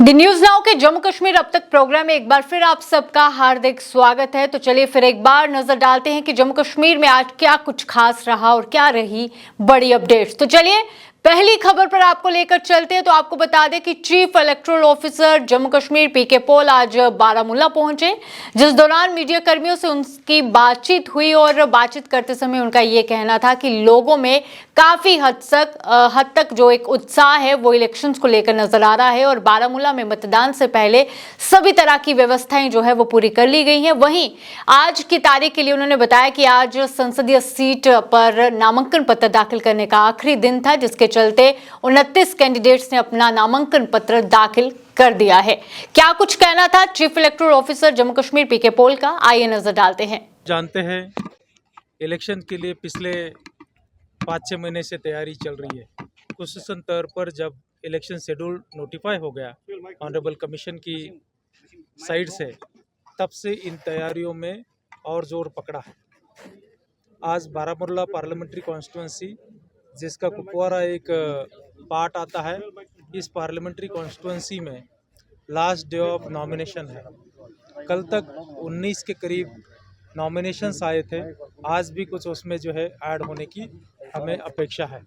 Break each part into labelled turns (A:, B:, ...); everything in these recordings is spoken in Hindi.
A: डी न्यूज नाउ के जम्मू कश्मीर अब तक प्रोग्राम में एक बार फिर आप सबका हार्दिक स्वागत है। तो चलिए फिर एक बार नजर डालते हैं कि जम्मू कश्मीर में आज क्या कुछ खास रहा और क्या रही बड़ी अपडेट्स। तो चलिए पहली खबर पर आपको लेकर चलते हैं। तो आपको बता दें कि chief electoral officer Jammu Kashmir PK Paul आज बारामूला पहुंचे, जिस दौरान मीडिया कर्मियों से उनकी बातचीत हुई और बातचीत करते समय उनका ये कहना था कि लोगों में काफी हद तक जो एक उत्साह है वो इलेक्शंस को लेकर नजर आ रहा है और बारामूला में मतदान से पहले सभी तरह की व्यवस्थाएं जो है वो पूरी कर ली गई हैं। वहीं आज की तारीख के लिए उन्होंने बताया कि आज संसदीय सीट पर नामांकन पत्र दाखिल करने का आखिरी दिन था, जिसके चलते 29 कैंडिडेट्स ने अपना नामांकन पत्र दाखिल कर दिया है। क्या कुछ कहना था chief electoral officer Jammu Kashmir PK Paul का, आइए नजर डालते हैं।
B: जानते हैं इलेक्शन के लिए पिछले 5-6 महीने से तैयारी चल रही है। खुसूसन तौर पर जब इलेक्शन शेड्यूल नोटिफाई हो गया ऑनरेबल कमीशन की साइड से, तब से इन तैयारियों में और जोर पकड़ा है। आज बारामूला पार्लियामेंट्री कॉन्स्टिट्यूंसी, जिसका कुपवारा एक पार्ट आता है, इस पार्लियामेंट्री कॉन्स्टिट्यूंसी में लास्ट डे ऑफ नॉमिनेशन है। कल तक 19 के करीब नॉमिनेशंस आए थे, आज भी कुछ उसमें जो है ऐड होने की हमें अपेक्षा है।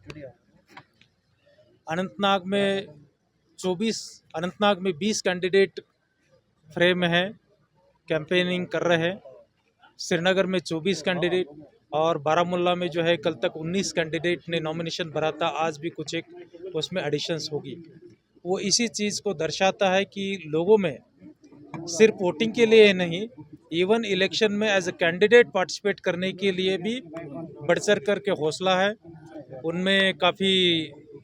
B: अनंतनाग में 20 कैंडिडेट फ्रेम में हैं, कैंपेनिंग कर रहे हैं। श्रीनगर में 24 कैंडिडेट और बारामूला में जो है कल तक 19 कैंडिडेट ने नॉमिनेशन भरा था, आज भी कुछ एक उसमें एडिशंस होगी। वो इसी चीज़ को दर्शाता है कि लोगों में सिर्फ वोटिंग के लिए नहीं, इवन इलेक्शन में एज ए कैंडिडेट पार्टिसिपेट करने के लिए भी बढ़ चढ़ कर के हौसला है। उनमें काफ़ी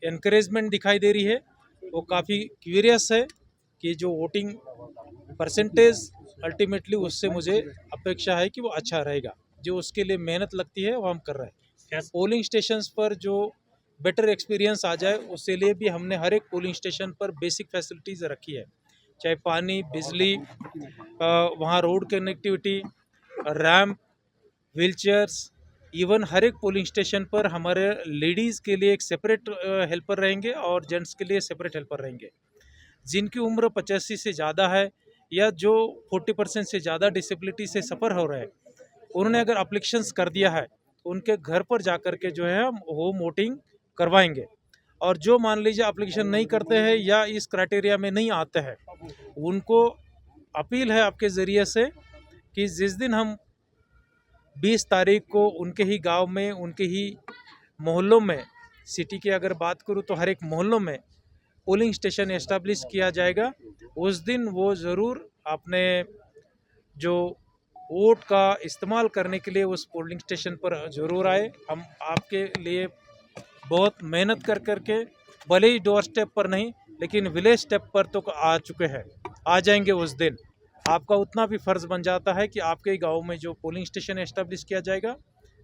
B: एनकरेजमेंट दिखाई दे रही है। वो काफ़ी क्यूरियस है कि जो वोटिंग परसेंटेज अल्टीमेटली उससे मुझे अपेक्षा है कि वो अच्छा रहेगा। जो उसके लिए मेहनत लगती है वो हम कर रहे हैं। पोलिंग स्टेशंस पर जो बेटर एक्सपीरियंस आ जाए, उसके लिए भी हमने हर एक पोलिंग स्टेशन पर बेसिक फैसिलिटीज़ रखी है, चाहे पानी, बिजली, वहाँ road connectivity, ramp, wheelchairs. Even हर एक पोलिंग स्टेशन पर हमारे लेडीज़ के लिए एक सेपरेट हेल्पर रहेंगे और जेंट्स के लिए सेपरेट हेल्पर रहेंगे। जिनकी उम्र 85 से ज़्यादा है या जो 40% से ज़्यादा डिसेबिलिटी से सफ़र हो रहे हैं, उन्होंने अगर अप्लीकेशंस कर दिया है, उनके घर पर जाकर के जो है हम होम वोटिंग करवाएंगे। और जो मान लीजिए एप्लीकेशन नहीं करते हैं या इस क्राइटेरिया में नहीं आते हैं, उनको अपील है आपके ज़रिए से कि जिस दिन हम 20 तारीख को उनके ही गांव में, उनके ही मोहल्लों में, सिटी की अगर बात करूं तो हर एक मोहल्लों में पोलिंग स्टेशन एस्टेब्लिश किया जाएगा। उस दिन वो ज़रूर अपने जो वोट का इस्तेमाल करने के लिए उस पोलिंग स्टेशन पर ज़रूर आए। हम आपके लिए बहुत मेहनत कर करके, भले ही डोर स्टेप पर नहीं लेकिन विलेज स्टेप पर तो आ चुके हैं, आ जाएंगे। उस दिन आपका उतना भी फ़र्ज़ बन जाता है कि आपके गांव में जो पोलिंग स्टेशन एस्टेब्लिश किया जाएगा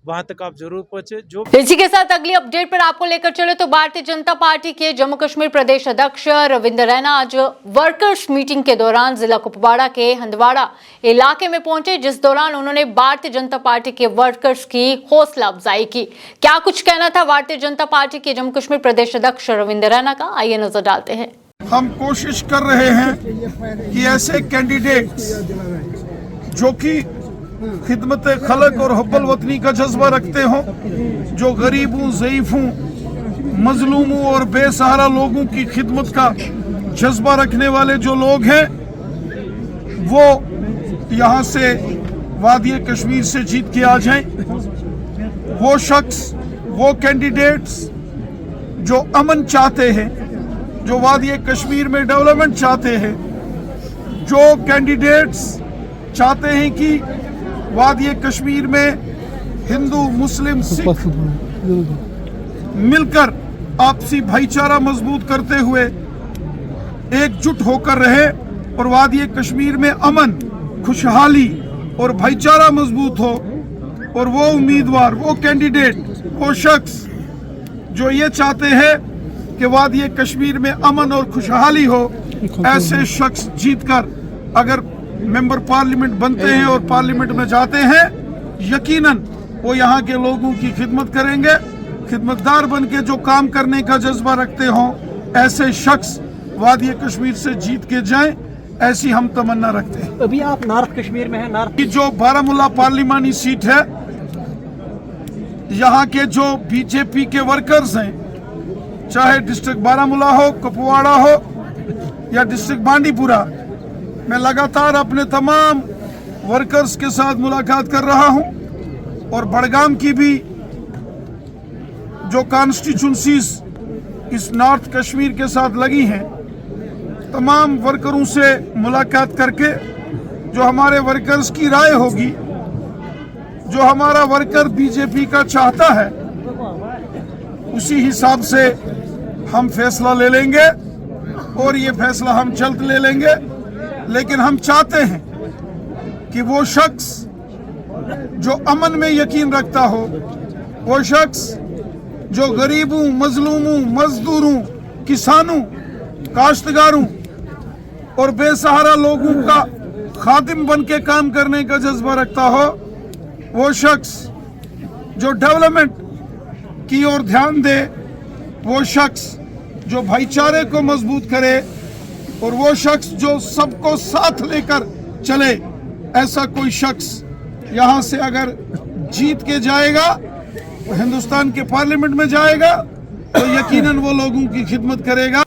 B: वहां तक आप जरूर पहुंचे। जो
A: इसी के साथ अगली अपडेट पर आपको लेकर चले तो भारतीय जनता पार्टी के जम्मू कश्मीर प्रदेश अध्यक्ष रविंद्र रैना आज वर्कर्स मीटिंग के दौरान जिला कुपवाड़ा के हंदवाड़ा इलाके में पहुंचे, जिस दौरान उन्होंने भारतीय जनता पार्टी के वर्कर्स की हौसला अफजाई की। क्या कुछ कहना था भारतीय जनता पार्टी के जम्मू कश्मीर प्रदेश अध्यक्ष रविंद्र रैना का, आइए नजर डालते हैं।
C: हम कोशिश कर रहे हैं कि ऐसे कैंडिडेट्स जो कि खिदमत खलक और हब्बल वतनी का जज्बा रखते हों, जो गरीब हूँ, ज़ईफ हूँ, मजलूम हूँ और बेसहारा लोगों की खिदमत का जज्बा रखने वाले जो लोग हैं, वो यहाँ से वादी कश्मीर से जीत के आ जाएं। वो शख्स, वो कैंडिडेट्स जो अमन चाहते हैं, जो वादी कश्मीर में डेवलपमेंट चाहते हैं, जो कैंडिडेट्स चाहते हैं कि वादी कश्मीर में हिंदू, मुस्लिम, सिख मिलकर आपसी भाईचारा मजबूत करते हुए एकजुट होकर रहे और वादी कश्मीर में अमन, खुशहाली और भाईचारा मजबूत हो। और वो उम्मीदवार, वो कैंडिडेट, वो शख्स जो ये चाहते हैं कि वादी कश्मीर में अमन और खुशहाली हो, ऐसे शख्स जीतकर अगर मेंबर पार्लियामेंट बनते हैं और पार्लियामेंट में जाते हैं, यकीनन वो यहाँ के लोगों की खिदमत करेंगे। खिदमतदार बन के जो काम करने का जज्बा रखते हों, ऐसे शख्स वादी कश्मीर से जीत के जाएं, ऐसी हम तमन्ना रखते हैं।
D: अभी आप नॉर्थ कश्मीर में हैं। नॉर्थ
C: की जो बारामूला पार्लिमानी सीट है, यहाँ के जो बीजेपी के वर्कर्स हैं, चाहे डिस्ट्रिक्ट बारामूला हो, कुपवाड़ा हो या डिस्ट्रिक्ट बांडीपुरा, मैं लगातार अपने तमाम वर्कर्स के साथ मुलाकात कर रहा हूं और बड़गाम की भी जो कॉन्स्टिट्यूंसीज इस नॉर्थ कश्मीर के साथ लगी हैं, तमाम वर्करों से मुलाकात करके जो हमारे वर्कर्स की राय होगी, जो हमारा वर्कर बीजेपी का चाहता है, उसी हिसाब से हम फैसला ले लेंगे और ये फैसला हम जल्द ले लेंगे। लेकिन हम चाहते हैं कि वो शख्स जो अमन में यकीन रखता हो, वो शख्स जो गरीबों, मजलूमों, मजदूरों, किसानों, काश्तकारों और बेसहारा लोगों का खादिम बन के काम करने का जज्बा रखता हो, वो शख्स जो डेवलपमेंट की ओर ध्यान दे, वो शख्स जो भाईचारे को मजबूत करे और वो शख्स जो सबको साथ लेकर चले, ऐसा कोई शख्स यहाँ से अगर जीत के जाएगा, वो हिंदुस्तान के पार्लियामेंट में जाएगा, तो यकीनन वो लोगों की खिदमत करेगा।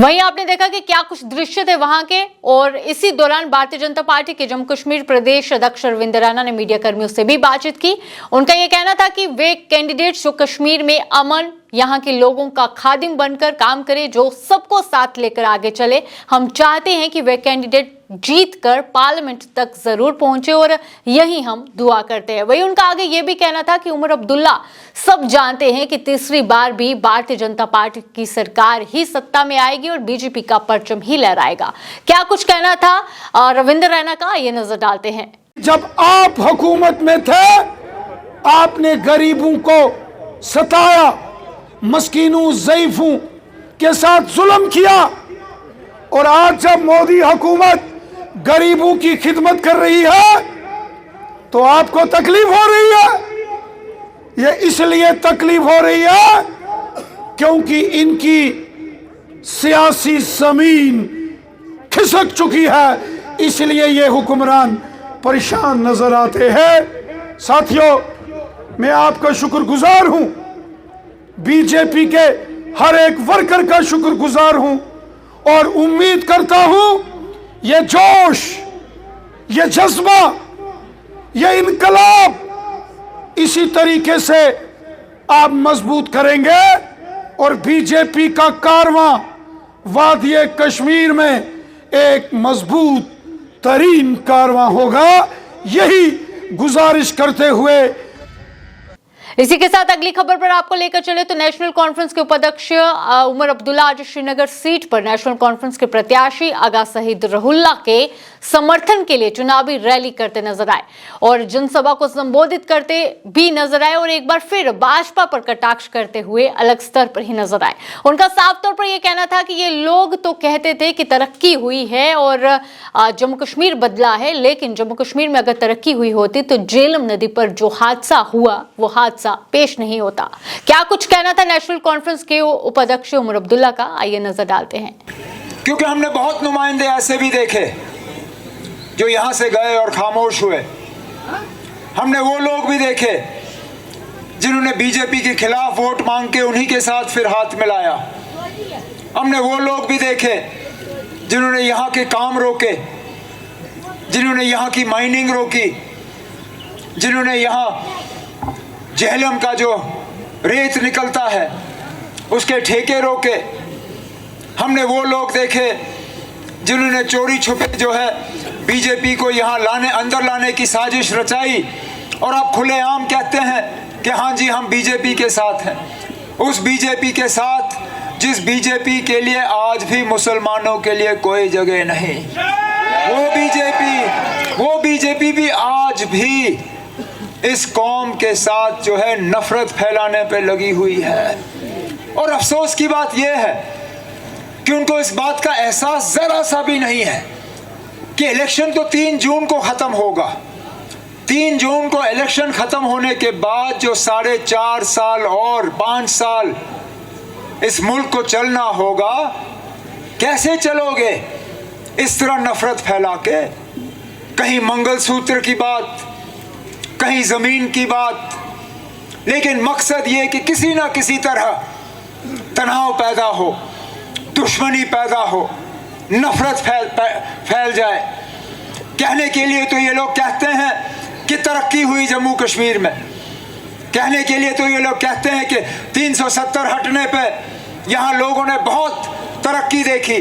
A: वहीं आपने देखा कि क्या कुछ दृश्य थे वहां के, और इसी दौरान भारतीय जनता पार्टी के जम्मू कश्मीर प्रदेश अध्यक्ष रविंद्र रैना ने मीडिया कर्मियों से भी बातचीत की। उनका यह कहना था कि वे कैंडिडेट जो कश्मीर में अमन, यहाँ के लोगों का खादिम बनकर काम करे, जो सबको साथ लेकर आगे चले। हम चाहते हैं कि वे कैंडिडेट जीत कर पार्लियामेंट तक जरूर पहुंचे और यही हम दुआ करते हैं। वहीं उनका आगे ये भी कहना था कि उमर अब्दुल्ला सब जानते हैं कि तीसरी बार भी भारतीय जनता पार्टी की सरकार ही सत्ता में आएगी और बीजेपी का परचम ही लहराएगा। क्या कुछ कहना था रविंद्र रैना का, ये नजर डालते हैं।
E: जब आप हुकूमत में थे, आपने गरीबों को सताया, मस्कीनों, ज़ईफों के साथ जुल्म किया, और आज जब मोदी हुकूमत गरीबों की खिदमत कर रही है तो आपको तकलीफ हो रही है। ये इसलिए तकलीफ हो रही है क्योंकि इनकी सियासी जमीन खिसक चुकी है, इसलिए ये हुक्मरान परेशान नजर आते हैं। साथियों, मैं आपका शुक्रगुजार हूं, बीजेपी के हर एक वर्कर का शुक्रगुजार हूं और उम्मीद करता हूं ये जोश, ये जज्बा, ये इनकलाब इसी तरीके से आप मजबूत करेंगे और बीजेपी का कारवां वादी कश्मीर में एक मजबूत तरीन कारवां होगा। यही गुजारिश करते हुए
A: इसी के साथ अगली खबर पर आपको लेकर चले तो नेशनल कॉन्फ्रेंस के उपाध्यक्ष उमर अब्दुल्ला आज श्रीनगर सीट पर नेशनल कॉन्फ्रेंस के प्रत्याशी आगा शहीद रहुल्ला के समर्थन के लिए चुनावी रैली करते नजर आए और जनसभा को संबोधित करते भी नजर आए और एक बार फिर भाजपा पर कटाक्ष करते हुए अलग स्तर पर ही नजर आए। उनका साफ तौर पर यह कहना था कि ये लोग तो कहते थे कि तरक्की हुई है और जम्मू कश्मीर बदला है, लेकिन जम्मू कश्मीर में अगर तरक्की हुई होती तो झेलम नदी पर जो हादसा हुआ वो हादसा पेश नहीं होता। क्या कुछ कहना था नेशनल कॉन्फ्रेंस के उपाध्यक्ष उमर अब्दुल्ला का, आइए नजर डालते हैं।
F: क्योंकि हमने बहुत नुमाइंदे ऐसे भी देखे जो यहां से गए और खामोश हुए। हमने वो लोग भी देखे जिन्होंने बीजेपी के खिलाफ वोट मांग के उन्हीं के साथ फिर हाथ मिलाया। हमने वो लोग भी देखे जिन्होंने यहाँ के काम रोके, जिन्होंने यहाँ की माइनिंग रोकी, जिन्होंने यहाँ झेलम का जो रेत निकलता है उसके ठेके रोके। हमने वो लोग देखे जिन्होंने चोरी छुपे जो है बीजेपी को यहाँ अंदर लाने की साजिश रचाई और अब खुलेआम कहते हैं कि हाँ जी हम बीजेपी के साथ हैं। उस बीजेपी के साथ जिस बीजेपी के लिए आज भी मुसलमानों के लिए कोई जगह नहीं, वो बीजेपी भी आज भी इस कौम के साथ जो है नफरत फैलाने पे लगी हुई है। और अफसोस की बात यह है कि उनको इस बात का एहसास जरा सा भी नहीं है कि इलेक्शन तो 3 जून को खत्म होगा। 3 जून को इलेक्शन खत्म होने के बाद जो 4.5 साल और 5 साल इस मुल्क को चलना होगा, कैसे चलोगे इस तरह नफरत फैला के? कहीं मंगलसूत्र की बात, कहीं जमीन की बात, लेकिन मकसद ये कि किसी ना किसी तरह तनाव पैदा हो, दुश्मनी पैदा हो, नफरत फैल जाए। कहने के लिए तो ये लोग कहते हैं कि तरक्की हुई जम्मू कश्मीर में, कहने के लिए तो ये लोग कहते हैं कि 370 हटने पे यहाँ लोगों ने बहुत तरक्की देखी।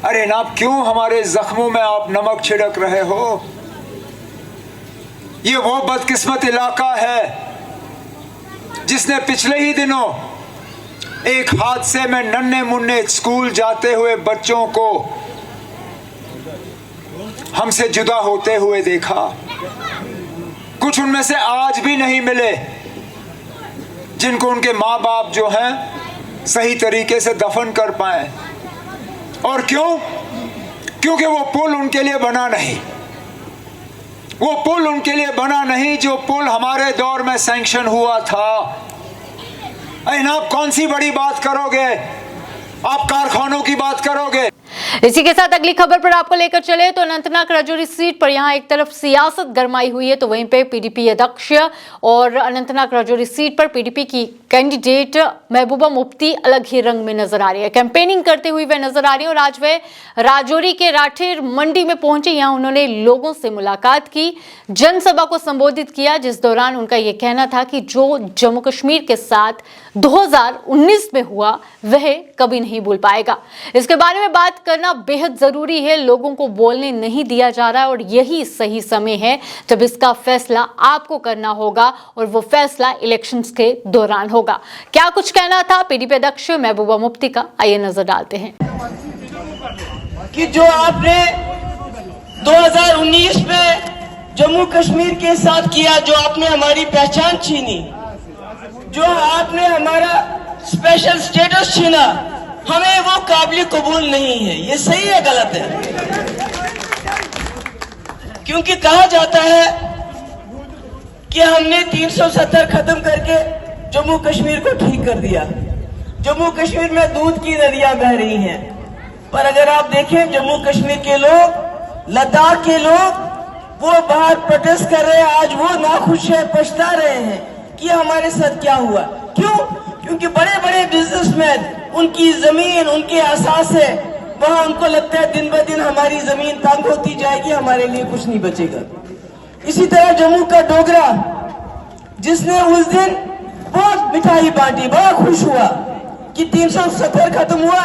F: अरे ना, क्यों हमारे जख्मों में आप नमक छिड़क रहे हो? ये वो बदकिस्मत इलाका है जिसने पिछले ही दिनों एक हादसे में नन्हे मुन्ने स्कूल जाते हुए बच्चों को हमसे जुदा होते हुए देखा। कुछ उनमें से आज भी नहीं मिले जिनको उनके माँ बाप जो हैं सही तरीके से दफन कर पाए। और क्यों? क्योंकि वो पुल उनके लिए बना नहीं, वो पुल उनके लिए बना नहीं जो पुल हमारे दौर में सैंक्शन हुआ था। आप कौन सी बड़ी बात करोगे? आप कारखानों की बात करोगे?
A: इसी के साथ अगली खबर पर आपको लेकर चले तो अनंतनाग राजौरी सीट पर यहां एक तरफ सियासत गरमाई हुई है तो वहीं पे पीडीपी अध्यक्ष और अनंतनाग राजौरी सीट पर पीडीपी की कैंडिडेट महबूबा मुफ्ती अलग ही रंग में नजर आ रही है। कैंपेनिंग करते हुए वे नजर आ रही है और आज वे राजौरी के राठेर मंडी में पहुंचे। यहां उन्होंने लोगों से मुलाकात की, जनसभा को संबोधित किया, जिस दौरान उनका यह कहना था कि जो जम्मू कश्मीर के साथ 2019 में हुआ वह कभी नहीं भूल पाएगा। इसके बारे में बात करना बेहद जरूरी है, लोगों को बोलने नहीं दिया जा रहा है और यही सही समय है जब इसका फैसला आपको करना होगा और वो फैसला इलेक्शंस के दौरान होगा। क्या कुछ कहना था पीडीपी अध्यक्ष महबूबा मुफ्ती का, आइए नजर डालते हैं।
G: कि जो आपने 2019 में जम्मू कश्मीर के साथ किया, जो आपने हमारी पहचान छीनी, जो आपने हमारा स्पेशल स्टेटस छीना, हमें वो काबिल कबूल नहीं है। ये सही है गलत है? क्योंकि कहा जाता है कि हमने 370 खत्म करके जम्मू कश्मीर को ठीक कर दिया। जम्मू कश्मीर में दूध की नदियां बह रही हैं, पर अगर आप देखें जम्मू कश्मीर के लोग, लद्दाख के लोग, वो बाहर प्रोटेस्ट कर रहे हैं। आज वो नाखुश है, पछता रहे हैं कि हमारे साथ क्या हुआ। क्यों? क्योंकि बड़े बड़े बिजनेसमैन, उनकी जमीन उनके असास है, वहां उनको लगता है दिन ब दिन हमारी जमीन तंग होती जाएगी, हमारे लिए कुछ नहीं बचेगा। इसी तरह जम्मू का डोगरा, जिसने उस दिन बहुत मिठाई बांटी, बड़ा खुश हुआ कि 370 खत्म हुआ,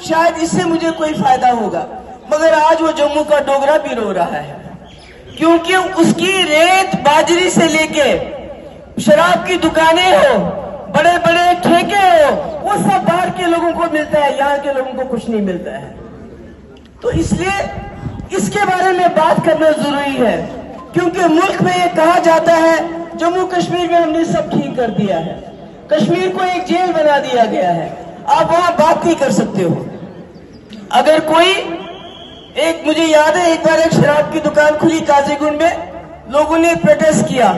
G: शायद इससे मुझे कोई फायदा होगा, मगर आज वो जम्मू का डोगरा भी रो रहा है क्योंकि उसकी रेत बाजरी से लेके शराब की दुकानें हो, बड़े बड़े ठेके हो, वो सब बाहर के लोगों को मिलता है, यहाँ के लोगों को कुछ नहीं मिलता है। तो इसलिए इसके बारे में बात करना जरूरी है, क्योंकि मुल्क में ये कहा जाता है जम्मू कश्मीर में हमने सब ठीक कर दिया है, कश्मीर को एक जेल बना दिया गया है, आप वहां बात नहीं कर सकते हो। अगर कोई एक, मुझे याद है एक बार एक शराब की दुकान खुली काजीगुंड में, लोगों ने प्रोटेस्ट किया,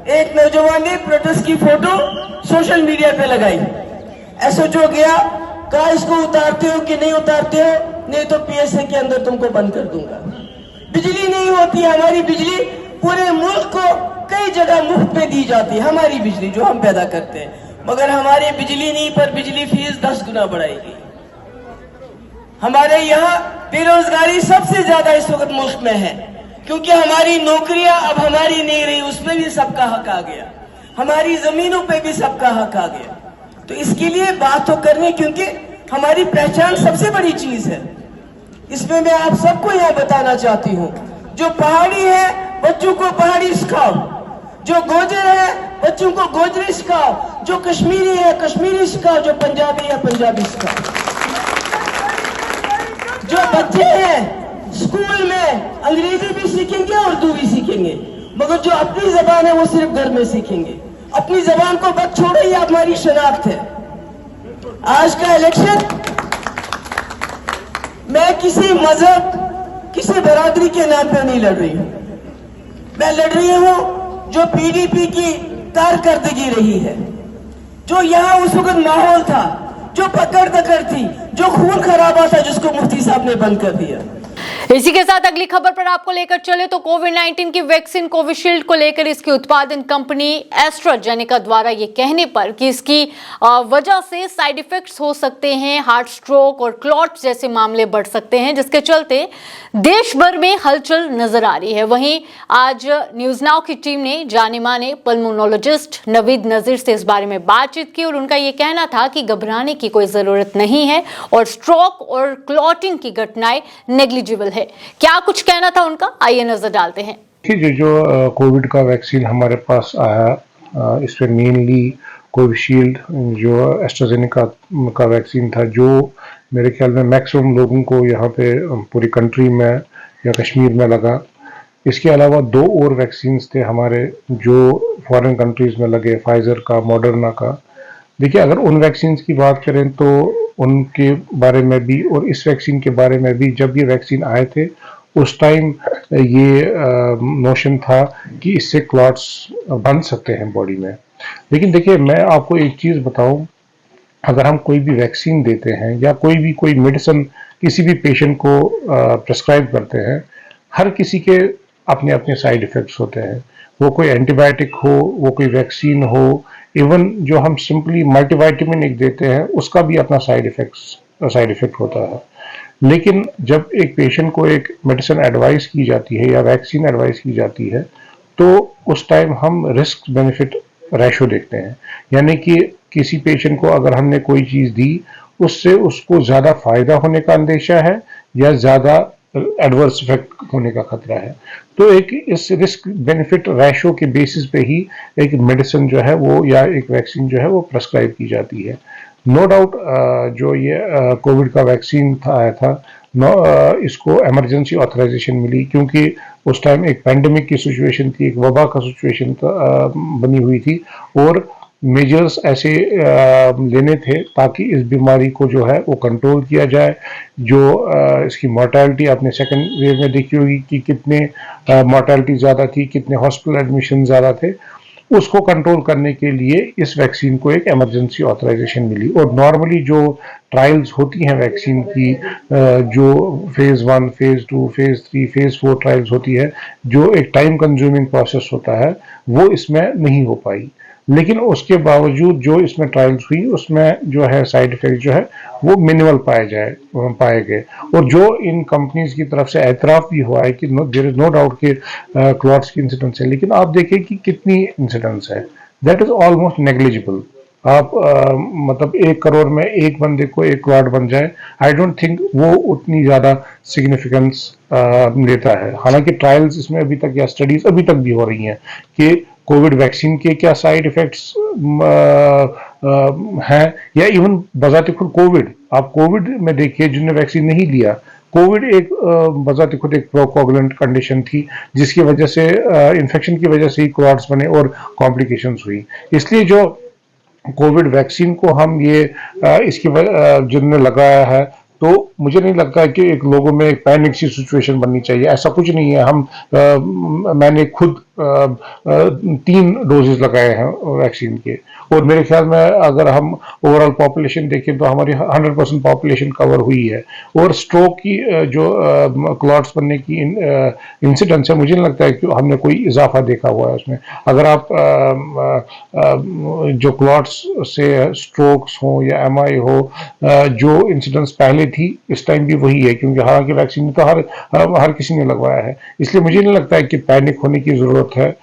G: एक नौजवान ने प्रोटेस्ट की फोटो सोशल मीडिया पे लगाई। एसओ गया, कहा इसको उतारते हो कि नहीं उतारते हो, नहीं तो पीएसए के अंदर तुमको बंद कर दूंगा। बिजली नहीं होती, हमारी बिजली पूरे मुल्क को कई जगह मुफ्त में दी जाती है, हमारी बिजली जो हम पैदा करते हैं, मगर हमारी बिजली नहीं पर बिजली फीस 10 गुना बढ़ाएगी। हमारे यहाँ बेरोजगारी सबसे ज्यादा इस वक्त मुल्क में है, क्योंकि हमारी नौकरियां अब हमारी नहीं रही, उसमें भी सबका हक आ गया, हमारी जमीनों पे भी सबका हक आ गया। तो इसके लिए बात तो करनी, क्योंकि हमारी पहचान सबसे बड़ी चीज है। इसमें मैं आप सबको यह बताना चाहती हूँ, जो पहाड़ी है बच्चों को पहाड़ी सिखाओ, जो गोजर है बच्चों को गोजरी सिखाओ, जो कश्मीरी है कश्मीरी सिखाओ, जो पंजाबी है पंजाबी सिखाओ। जो बच्चे हैं स्कूल में अंग्रेजी भी सीखेंगे, उर्दू भी सीखेंगे, मगर जो अपनी जबान है वो सिर्फ घर में सीखेंगे। अपनी जबान को मत छोड़ो, ये हमारी शनाख्त है। आज का इलेक्शन मैं किसी मजहब, किसी बरादरी के नाम पे नहीं लड़ रही हूं, मैं लड़ रही हूं जो पीडीपी की कारकर्दगी रही है, जो यहां उस वक्त माहौल था, जो पकड़ दकड़ थी, जो खून खराबा था, जिसको मुफ्ती साहब ने बंद कर दिया।
A: इसी के साथ अगली खबर पर आपको लेकर चले तो कोविड-19 की वैक्सीन कोविशील्ड को लेकर इसकी उत्पादन कंपनी एस्ट्राजेनेका द्वारा ये कहने पर कि इसकी वजह से साइड इफेक्ट्स हो सकते हैं, हार्ट स्ट्रोक और क्लॉट जैसे मामले बढ़ सकते हैं, जिसके चलते देश भर में हलचल नजर आ रही है। वहीं आज न्यूज नाउ की टीम ने जाने माने पल्मोनोलॉजिस्ट नवीद नजीर से इस बारे में बातचीत की और उनका ये कहना था कि घबराने की कोई जरूरत नहीं है और स्ट्रोक और क्लॉटिंग की घटनाएं नेग्लिजिबल है। क्या कुछ कहना था उनका, आइए नजर डालते हैं।
H: जो कोविड का वैक्सीन हमारे पास आया, इसमें मेनली कोविशील्ड जो एस्ट्राजेनेका का वैक्सीन था, जो मेरे ख्याल में मैक्सिमम लोगों को यहाँ पे पूरी कंट्री में या कश्मीर में लगा। इसके अलावा 2 और वैक्सीन्स थे हमारे जो फॉरेन कंट्रीज में लगे, फाइजर का, मॉडर्ना का। देखिए, अगर उन वैक्सीन्स की बात करें तो उनके बारे में भी और इस वैक्सीन के बारे में भी, जब ये वैक्सीन आए थे उस टाइम ये नोशन था कि इससे क्लॉट्स बन सकते हैं बॉडी में। लेकिन देखिए, मैं आपको एक चीज़ बताऊं, अगर हम कोई भी वैक्सीन देते हैं या कोई मेडिसिन किसी भी पेशेंट को प्रेस्क्राइब करते हैं, हर किसी के अपने अपने साइड इफ़ेक्ट्स होते हैं। वो कोई एंटीबायोटिक हो, वो कोई वैक्सीन हो, इवन जो हम सिंपली मल्टीविटामिन एक देते हैं उसका भी अपना साइड इफेक्ट होता है। लेकिन जब एक पेशेंट को एक मेडिसिन एडवाइस की जाती है या वैक्सीन एडवाइस की जाती है तो उस टाइम हम रिस्क बेनिफिट रेशो देखते हैं, यानी कि किसी पेशेंट को अगर हमने कोई चीज़ दी उससे उसको ज़्यादा फायदा होने का अंदेशा है या ज़्यादा एडवर्स इफेक्ट होने का खतरा है। तो एक इस रिस्क बेनिफिट रेशो के बेसिस पे ही एक मेडिसिन जो है वो या एक वैक्सीन जो है वो प्रेस्क्राइब की जाती है। नो डाउट जो ये कोविड का वैक्सीन आया था, इसको इमरजेंसी ऑथराइजेशन मिली क्योंकि उस टाइम एक पैंडेमिक की सिचुएशन थी, एक वबा का सिचुएशन बनी हुई थी और मेजर्स ऐसे लेने थे ताकि इस बीमारी को जो है वो कंट्रोल किया जाए। जो इसकी मोर्टेलिटी आपने सेकंड वेव में देखी होगी कि कितने मोर्टेलिटी ज़्यादा थी, कितने हॉस्पिटल एडमिशन ज़्यादा थे, उसको कंट्रोल करने के लिए इस वैक्सीन को एक इमरजेंसी ऑथराइजेशन मिली। और नॉर्मली जो ट्रायल्स होती हैं वैक्सीन की, जो phase 1, phase 2, phase 3, phase 4 trials होती है, जो एक टाइम कंज्यूमिंग प्रोसेस होता है, वो इसमें नहीं हो पाई। लेकिन उसके बावजूद जो इसमें ट्रायल्स हुई उसमें जो है साइड इफेक्ट जो है वो मिनिमल पाए गए और जो इन कंपनीज की तरफ से एतराफ़ भी हुआ है कि देयर इज नो डाउट कि क्लॉट्स की इंसिडेंस है। लेकिन आप देखिए कि कितनी इंसिडेंस है, दैट इज ऑलमोस्ट नेग्लिजिबल। आप मतलब 1 करोड़ में एक बंदे को एक क्लॉट बन जाए, आई डोंट थिंक वो उतनी ज़्यादा सिग्निफिकेंस लेता है। हालांकि ट्रायल्स इसमें अभी तक या स्टडीज अभी तक भी हो रही हैं कि कोविड वैक्सीन के क्या साइड इफेक्ट्स हैं या इवन बजाते खुद कोविड, आप कोविड में देखिए जिन्होंने वैक्सीन नहीं लिया, कोविड एक बजाते खुद एक प्रोकोगुलेंट कंडीशन थी जिसकी वजह से इन्फेक्शन की वजह से ही क्लॉट्स बने और कॉम्प्लिकेशंस हुई। इसलिए जो कोविड वैक्सीन को हम ये इसकी जिन्होंने लगाया है तो मुझे नहीं लगता है कि एक लोगों में एक पैनिक सी सिचुएशन बननी चाहिए, ऐसा कुछ नहीं है। मैंने खुद 3 डोजेस लगाए हैं वैक्सीन के और मेरे ख्याल में अगर हम ओवरऑल पॉपुलेशन देखें तो हमारी 100% पॉपुलेशन कवर हुई है। और स्ट्रोक की जो क्लॉट्स बनने की इंसिडेंस है, मुझे नहीं लगता है कि हमने कोई इजाफा देखा हुआ है उसमें। अगर आप जो क्लॉट्स से स्ट्रोक्स हो या MI हो, जो इंसिडेंस पहले थी इस टाइम भी वही है, क्योंकि हालांकि वैक्सीन तो हर किसी ने लगवाया है, इसलिए मुझे नहीं लगता है कि पैनिक होने की जरूरत है।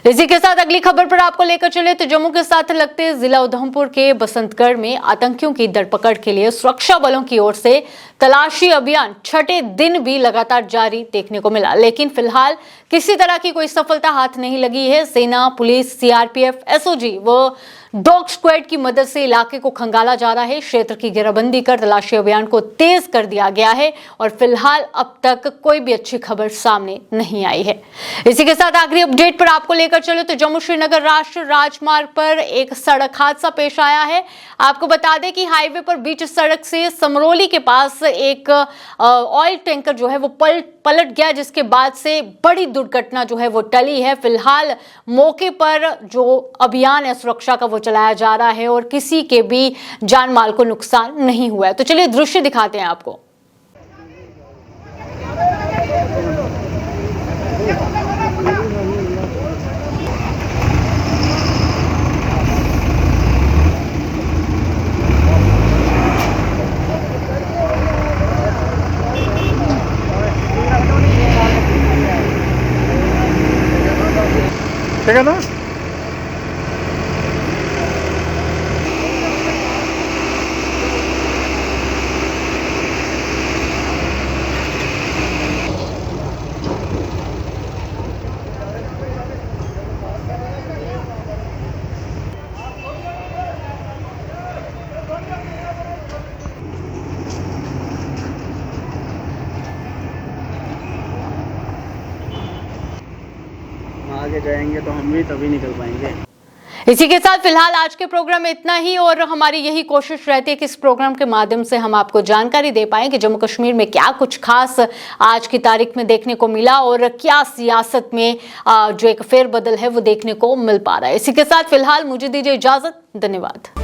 A: इसी के साथ अगली खबर पर आपको लेकर चले तो जम्मू के साथ लगते जिला उधमपुर के बसंतगढ़ में आतंकियों की धरपकड़ के लिए सुरक्षा बलों की ओर से तलाशी अभियान 6ठे दिन भी लगातार जारी देखने को मिला, लेकिन फिलहाल किसी तरह की कोई सफलता हाथ नहीं लगी है। सेना, पुलिस, CRPF, SOG व डॉग स्क्वाड की मदद से इलाके को खंगाला जा रहा है। क्षेत्र की घेराबंदी कर तलाशी अभियान को तेज कर दिया गया है और फिलहाल अब तक कोई भी अच्छी खबर सामने नहीं आई है। इसी के साथ आखिरी अपडेट पर आपको लेकर चले तो जम्मू श्रीनगर राष्ट्रीय राजमार्ग पर एक सड़क हादसा पेश आया है। आपको बता दें कि हाईवे पर बीच सड़क से समरोली के पास एक ऑयल टैंकर जो है वो पलट गया, जिसके बाद से बड़ी दुर्घटना जो है वो टली है। फिलहाल मौके पर जो अभियान है सुरक्षा का वो चलाया जा रहा है और किसी के भी जान माल को नुकसान नहीं हुआ है। तो चलिए दृश्य दिखाते हैं आपको।
C: ठीक है ना?
D: आगे जाएंगे तो हम भी तभी निकल पाएंगे।
A: इसी के साथ फिलहाल आज के प्रोग्राम में इतना ही, और हमारी यही कोशिश रहती है कि इस प्रोग्राम के माध्यम से हम आपको जानकारी दे पाएं कि जम्मू कश्मीर में क्या कुछ खास आज की तारीख में देखने को मिला और क्या सियासत में जो एक फेरबदल है वो देखने को मिल पा रहा है। इसी के साथ फिलहाल मुझे दीजिए इजाजत। धन्यवाद।